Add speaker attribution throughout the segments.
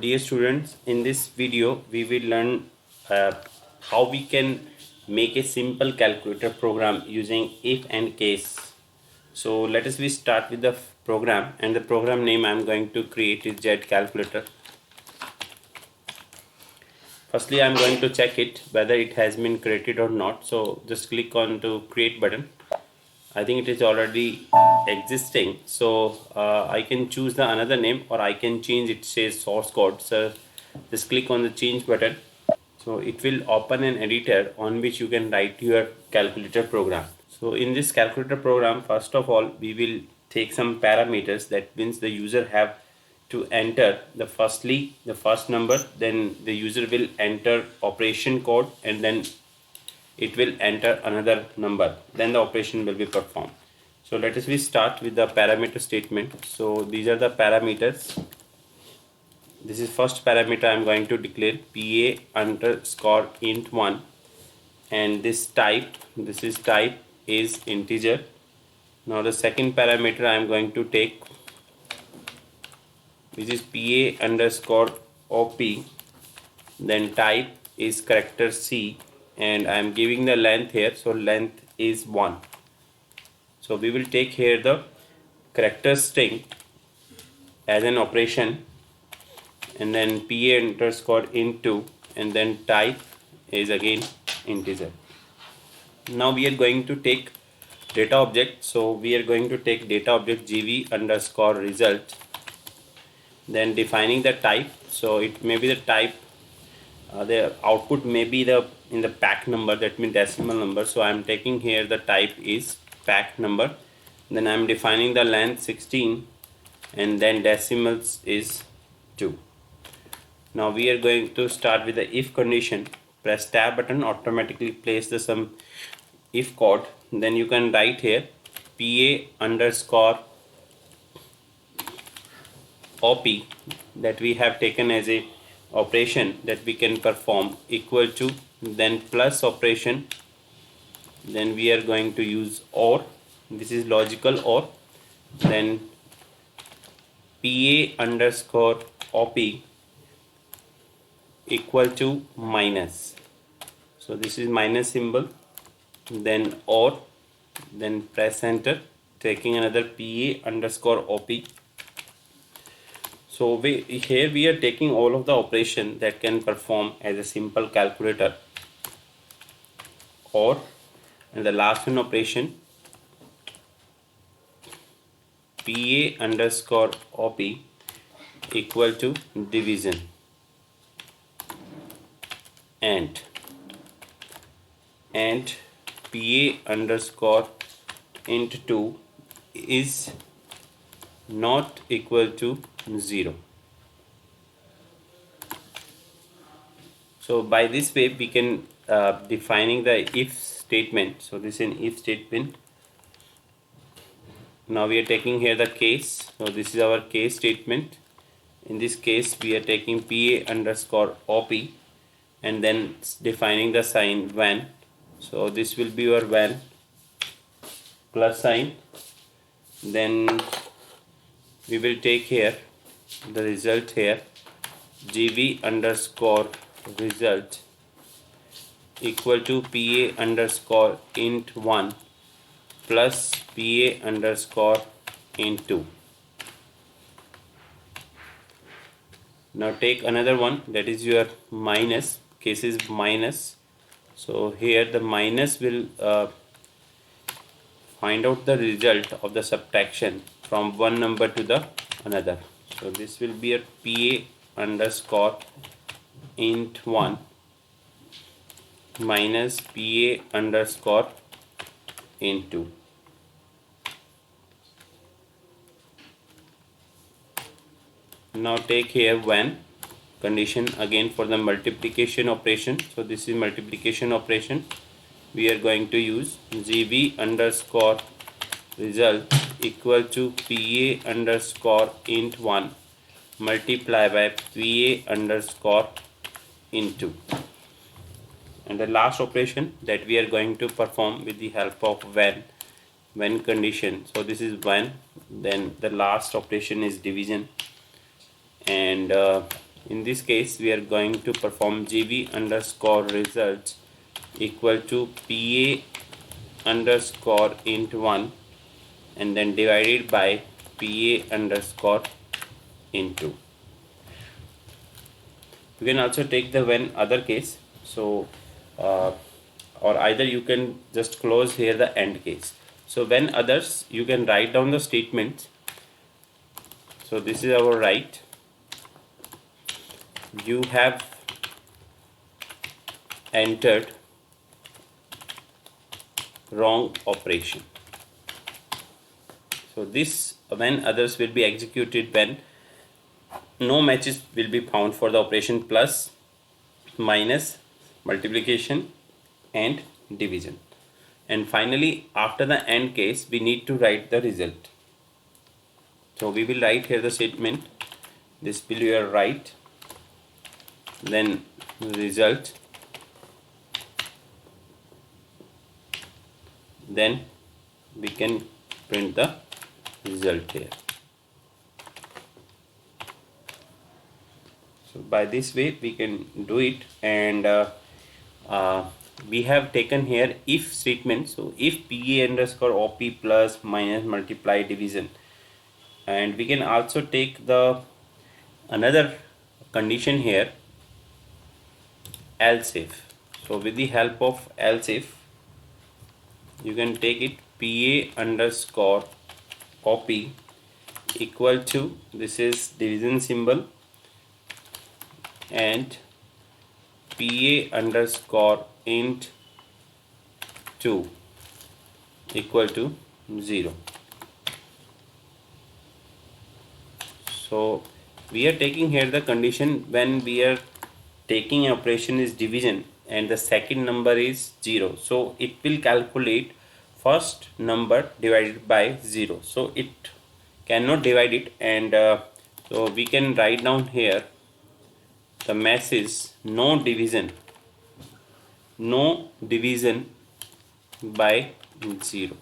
Speaker 1: dear students, in this video we will learn how we can make a simple calculator program using if and case. So let us start with the program, and the program name I am going to create is Z calculator. Firstly, I am going to check it whether it has been created or not. So just click on to create button. I think it is already existing, so I can choose the another name, or I can change it, says source code. So just click on the change button. So it will open an editor on which you can write your calculator program. So in this calculator program, first of all we will take some parameters. That means the user have to enter the first number, then the user will enter operation code, and then it will enter another number, then the operation will be performed. So let us start with the parameter statement. So these are the parameters. This is first parameter I am going to declare, pa underscore int1, and this type is integer. Now the second parameter I am going to take, which is pa underscore op, then type is character C, and I am giving the length here, so length is 1. So we will take here the character string as an operation, and then pa underscore int2, and then type is again integer. Now we are going to take data object. So we are going to take data object gv underscore result, then defining the type. So it may be the type, the output may be in the pack number, that means decimal number. So I am taking here the type is pack number, then I am defining the length 16, and then decimals is 2. Now we are going to start with the if condition. Press tab button, automatically place the some if code. Then you can write here pa underscore op, that we have taken as a operation that we can perform, equal to, then plus operation, then we are going to use or, this is logical or, then pa underscore op equal to minus, so this is minus symbol, then or, then press enter, taking another pa underscore op. So here we are taking all of the operation that can perform as a simple calculator, or, and the last one operation pa underscore op equal to division, and pa underscore int2 is not equal to 0. So by this way we can defining the if statement. So this is an if statement. Now we are taking here the case. So this is our case statement. In this case we are taking pa underscore op, and then defining the sign when. So this will be your when, plus sign, then we will take here the result here gv underscore result equal to pa underscore int1 plus pa underscore int2. Now take another one, that is your minus, case is minus. So here the minus will find out the result of the subtraction from one number to the another. So this will be a pa underscore int1 minus pa underscore int2. Now take here when condition again for the multiplication operation. So this is multiplication operation. We are going to use gv underscore result equal to pa underscore int1 multiply by pa underscore int2. And the last operation that we are going to perform with the help of when condition. So this is when, then the last operation is division, and in this case we are going to perform gv underscore results equal to pa underscore int 1 and then divided by pa underscore int 2. You can also take the when other case, so or either you can just close here the end case. So when others, you can write down the statements. So this is our right. You have entered wrong operation. So this when others will be executed when no matches will be found for the operation plus, minus, multiplication and division. And finally after the AND case we need to write the result. So we will write here the statement, this will be your right, then result, then we can print the result here. So by this way we can do it. And we have taken here if statement. So if pa underscore op plus, minus, multiply, division, and we can also take the another condition here, else if. So with the help of else if you can take it pa underscore op equal to, this is division symbol, and pa underscore int 2 equal to 0. So we are taking here the condition when we are taking operation is division and the second number is 0. So it will calculate first number divided by 0. So it cannot divide it, and so we can write down here the message no division by 0.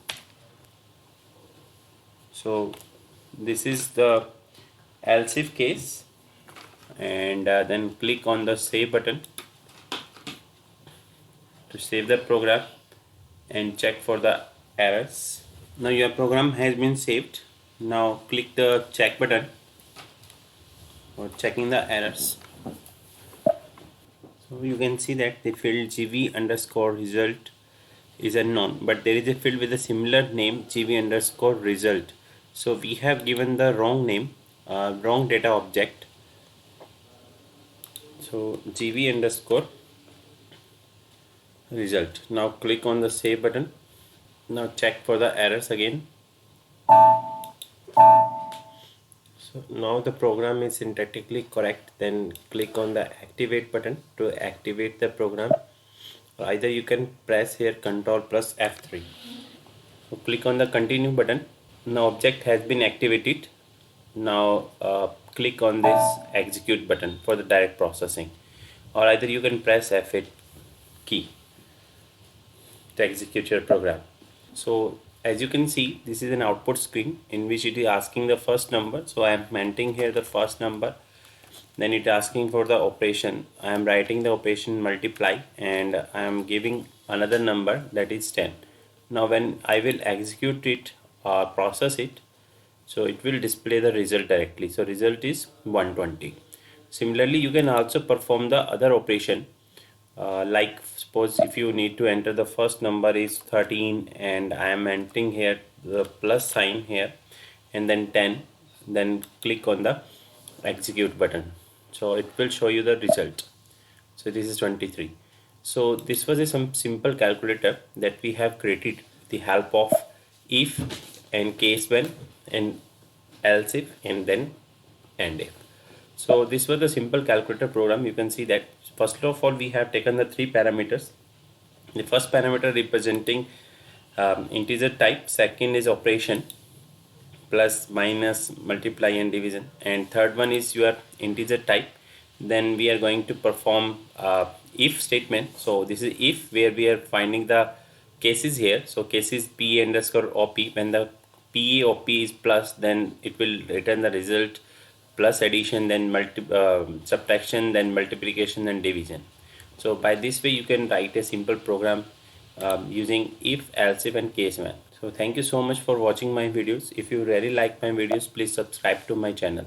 Speaker 1: So this is the else if case, and then click on the save button to save the program and check for the errors. Now your program has been saved. Now click the check button for checking the errors. So you can see that the field gv underscore result is unknown, but there is a field with a similar name gv underscore result. So we have given the wrong name, wrong data object. So gv underscore result. Now click on the save button. Now check for the errors again. So now the program is syntactically correct. Then click on the activate button to activate the program. Either you can press here Ctrl plus F3. So click on the continue button. Now object has been activated. Now click on this execute button for the direct processing, or either you can press F8 key to execute your program. So as you can see, this is an output screen in which it is asking the first number. So I am entering here the first number, then it is asking for the operation. I am writing the operation multiply, and I am giving another number, that is 10. Now when I will execute it or process it, so it will display the result directly. So result is 120. Similarly you can also perform the other operation, like suppose if you need to enter the first number is 13 and I am entering here the plus sign here and then 10, then click on the execute button. So it will show you the result. So this is 23. So this was some simple calculator that we have created with the help of if and case when and else if and then and if. So this was the simple calculator program. You can see that first of all we have taken the three parameters. The first parameter representing integer type, second is operation plus, minus, multiply and division, and third one is your integer type. Then we are going to perform if statement. So this is if, where we are finding the cases here. So case is p underscore op. When the p op is plus, then it will return the result plus addition, then subtraction, then multiplication and division. So by this way you can write a simple program using if, else if and case when. So thank you so much for watching my videos. If you really like my videos, please subscribe to my channel.